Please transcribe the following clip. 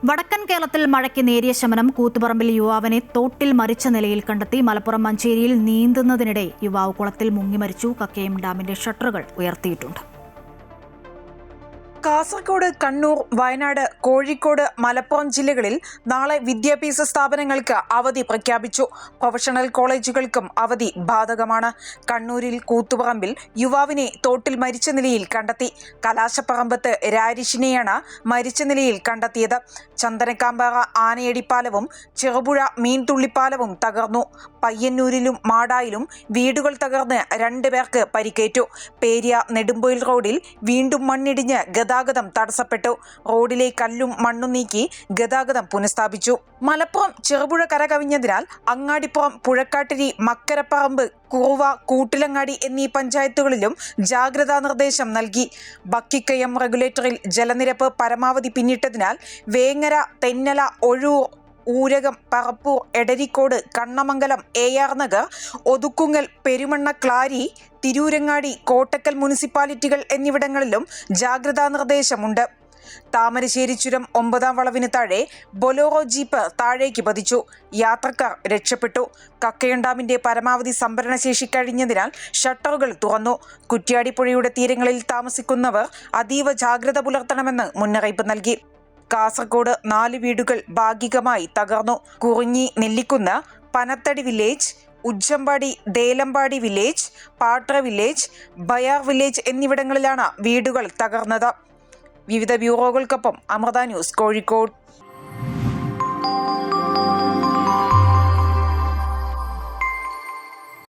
വടക്കൻ കേരളത്തിൽ മഴയ്ക്ക് നേരിയ ശമനം. കൂത്തുപറമ്പിൽ യുവാവിനെ തോട്ടിൽ മരിച്ച നിലയിൽ കണ്ടെത്തി. മലപ്പുറം മഞ്ചേരിയിൽ നീന്തുന്നതിനിടെ യുവാവ് കുളത്തിൽ മുങ്ങി മരിച്ചു. കക്കയം ഡാമിന്റെ ഷട്ടറുകൾ ഉയർത്തിയിട്ടുണ്ട്. കാസർഗോഡ്, കണ്ണൂർ, വയനാട്, കോഴിക്കോട്, മലപ്പുറം ജില്ലകളിൽ നാളെ വിദ്യാഭ്യാസ സ്ഥാപനങ്ങൾക്ക് അവധി പ്രഖ്യാപിച്ചു. പ്രൊഫഷണൽ കോളേജുകൾക്കും അവധി ബാധകമാണ്. കണ്ണൂരിൽ കൂത്തുപറമ്പിൽ യുവാവിനെ തോട്ടിൽ മരിച്ച നിലയിൽ കണ്ടെത്തി. കലാശപ്പറമ്പത്ത് രാരിഷിനെയാണ് മരിച്ച നിലയിൽ കണ്ടെത്തിയത്. ചന്ദനക്കാമ്പാറ ആനയടിപ്പാലവും ചെറുപുഴ മീൻതുള്ളിപ്പാലവും തകർന്നു. പയ്യന്നൂരിലും മാടായിലും വീടുകൾ തകർന്ന് 2 പേർക്ക് പരിക്കേറ്റു. പേരിയ നെടുമ്പൊയിൽ റോഡിൽ വീണ്ടും മണ്ണിടിഞ്ഞ് ഗതാഗതം തടസ്സപ്പെട്ടു. റോഡിലെ കല്ലും മണ്ണും നീക്കി ഗതാഗതം പുനഃസ്ഥാപിച്ചു. മലപ്പുറം ചെറുപുഴ കരകവിഞ്ഞതിനാൽ അങ്ങാടിപ്പുറം, പുഴക്കാട്ടിരി, മക്കരപ്പറമ്പ്, കുറുവ, കൂട്ടിലങ്ങാടി എന്നീ പഞ്ചായത്തുകളിലും ജാഗ്രതാ നിർദ്ദേശം നൽകി. ബക്കിക്കയം റെഗുലേറ്ററിൽ ജലനിരപ്പ് പരമാവധി പിന്നിട്ടതിനാൽ വേങ്ങര, തെന്നല, ഒഴൂർ, ഊരകം, പറപ്പൂർ, എടരിക്കോട്, കണ്ണമംഗലം, AR നഗർ, ഒതുക്കുങ്ങൽ, പെരുമണ്ണ, ക്ലാരി, തിരൂരങ്ങാടി, കോട്ടക്കൽ മുനിസിപ്പാലിറ്റികൾ എന്നിവിടങ്ങളിലും ജാഗ്രതാ നിർദ്ദേശമുണ്ട്. താമരശ്ശേരി ചുരം 9ാം വളവിന് താഴെ ബൊലോറോ ജീപ്പ് താഴേക്ക് പതിച്ചു. യാത്രക്കാർ രക്ഷപ്പെട്ടു. കക്കയം ഡാമിന്റെ പരമാവധി സംഭരണശേഷി കഴിഞ്ഞതിനാൽ ഷട്ടറുകൾ തുറന്നു. കുറ്റ്യാടി പുഴയുടെ തീരങ്ങളിൽ താമസിക്കുന്നവർ അതീവ ജാഗ്രത പുലർത്തണമെന്ന് മുന്നറിയിപ്പ് നൽകി. കാസർഗോഡ് 4 വീടുകൾ ഭാഗികമായി തകർന്നു. Kurinji, Nellikkunnu, Panathady village, Ujjampady, Delampady village, Padre village, Bayar village എന്നിവിടങ്ങളിലാണ് വീടുകൾ തകർന്നത്. വിവിധ ബ്യൂറോകൾക്കൊപ്പം അമൃത ന്യൂസ്, കോഴിക്കോട്.